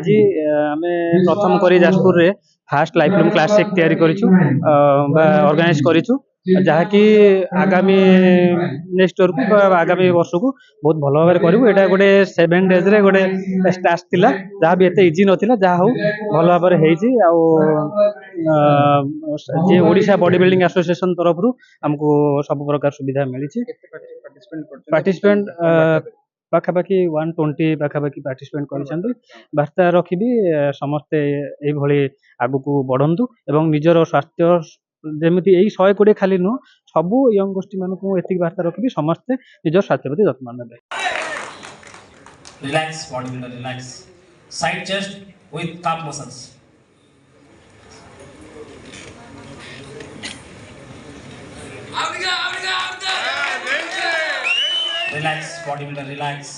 आज आम प्रथम करी जाजपुर रे फास्ट लाइफ लूम क्लासिक तैयारी करिछु ऑर्गेनाइज करिछु जहाँकि आगामी नेक्स्ट ईयर को आगामी वर्ष को बहुत भल भाव करूँ। यहाँ गोटे 7 डेज रे गोटे टास्क थिला जहाँ भी एते इजी नथिला जहाँ हो भल भाव जे ओडिशा बॉडी बिल्डिंग एसोसिएशन तरफ रु हमको सब प्रकार सुविधा मिली। पार्टिसिपेंट पाखापाखि 120 पाखापाखि पार्टिसिपेंट कर वार्ता रखी समस्ते ये आगु बढ़ंतु एवं निजर स्वास्थ्य जमी 120 खाली नुह सबू यंग गोष्ठी मानक एति वार्ता रखी समस्ते निजर स्वास्थ्य प्रति जत्न नेबे। Relax body builder relax side chest with calf muscles relax body builder relax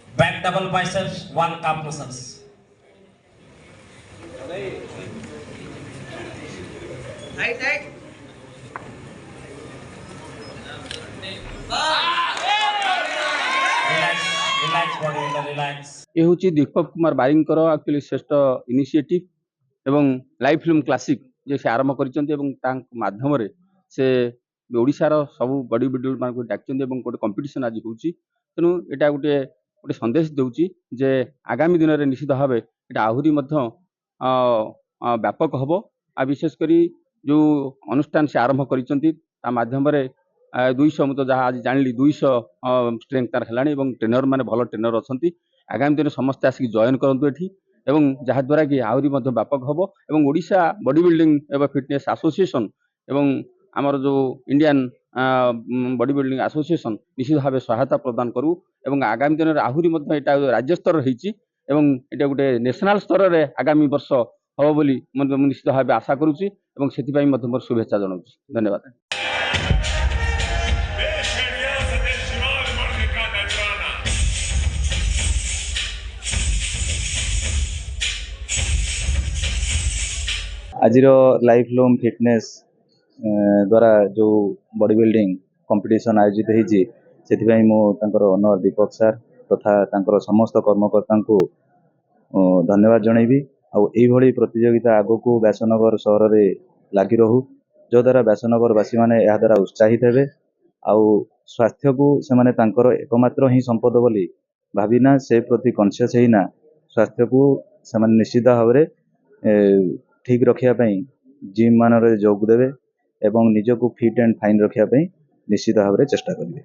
back double biceps 1 calf muscles right relax body builder relax ये हूँ दीपक कुमार बारिंकर एक्चुअली श्रेष्ठ इनिशिएटिव एवं लाइफ फिल्म क्लासिक जे से आरंभ कर माध्यम से ओडिशार सब बॉडी बिल्डर मान डाकते गोटे कंपटीशन आज हो तेणु यहाँ गोटे गोटे संदेश दूची जे आगामी दिन में निश्चित भाव ये आहरी व्यापक हम आ विशेषकर जो अनुष्ठान से आरंभ करध्यम 200 मुझे जहाँ आज जानी 200 स्ट्रेंथ तार है ट्रेनर मैंने भल ट्रेनर अच्छा आगामी दिन समस्त आसिक जॉइन करूँ एवं जहाद्वारा कि आहरी व्यापक हम एवं ओडिशा बॉडी बिल्डिंग एवं फिटनेस एसोसिएशन एवं आमर जो इंडियन बॉडी बिल्डिंग एसोसिएशन निश्चित भाव सहायता प्रदान करूँ एवं आगामी दिन में आहरी राज्य स्तर एवं ये गोटे नेशनल स्तर में आगामी वर्ष हम बोली निश्चित भाव आशा करुँची मोर शुभेच्छा जनाऊँ। धन्यवाद। आज लाइफ लूम फिटनेस द्वारा जो बॉडी बिल्डिंग कंपटीशन आयोजित होती से ओनर दीपक सर तथा समस्त कर्मकर्ता को धन्यवाद जनइबी आउरी प्रतियोगिता आग को व्यासनगर सहर में लगी रहू जो द्वारा व्यासनगरवासी मैंने यह द्वारा उत्साहित हे आउ स्वास्थ्य को से एकमात्र ही संपद बोली भाविना से प्रति कॉन्शियस होना स्वास्थ्य को से निश्चित भाव ठीक रखापी जिम मान जोग देवे एवं निजक फिट एंड फाइन रखापी निश्चित भाव चेष्टा करेंगे।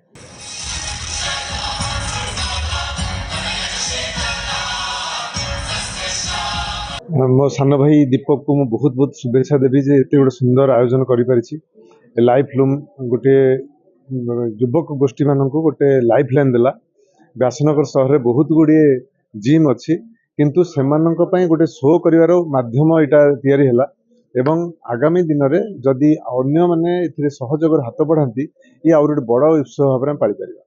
मो सान भाई दीपक को बहुत बहुत शुभेच्छा देवी जे एत गोटे सुंदर आयोजन करी लाइफ लूम गोटे युवक गोष्ठी मान गोटे लाइफ लाइन देला। व्यासनगर सहर में बहुत गुड़े जिम अच्छी किंतु सेमानंक पई गोटे शो करिवार माध्यम इटा तैयारी हैला एवं आगामी दिन में जदि अन्य माने इथिरे सहयोग हाथ बढ़ाती ये आउर गोटे बड़ उत्सव भाव में पाली परिबा।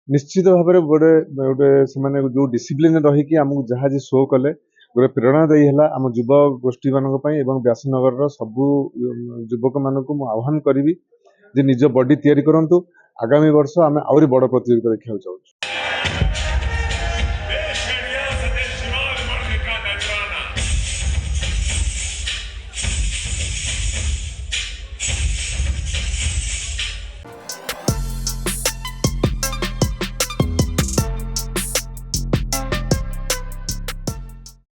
निश्चित भाव में गोटे गोटे से जो डिसिप्लिन रही आमको जहाँ जी शो कले गोटे प्रेरणा दी है आम युव गोष्ठी मानक पई एवं व्यासनगर सबू युवक मानक आह्वान करी जे निज बॉडी तैयारी करंतु आगामी वर्ष आम आउरी बड़ प्रतियोगिता देखा चाहूँ।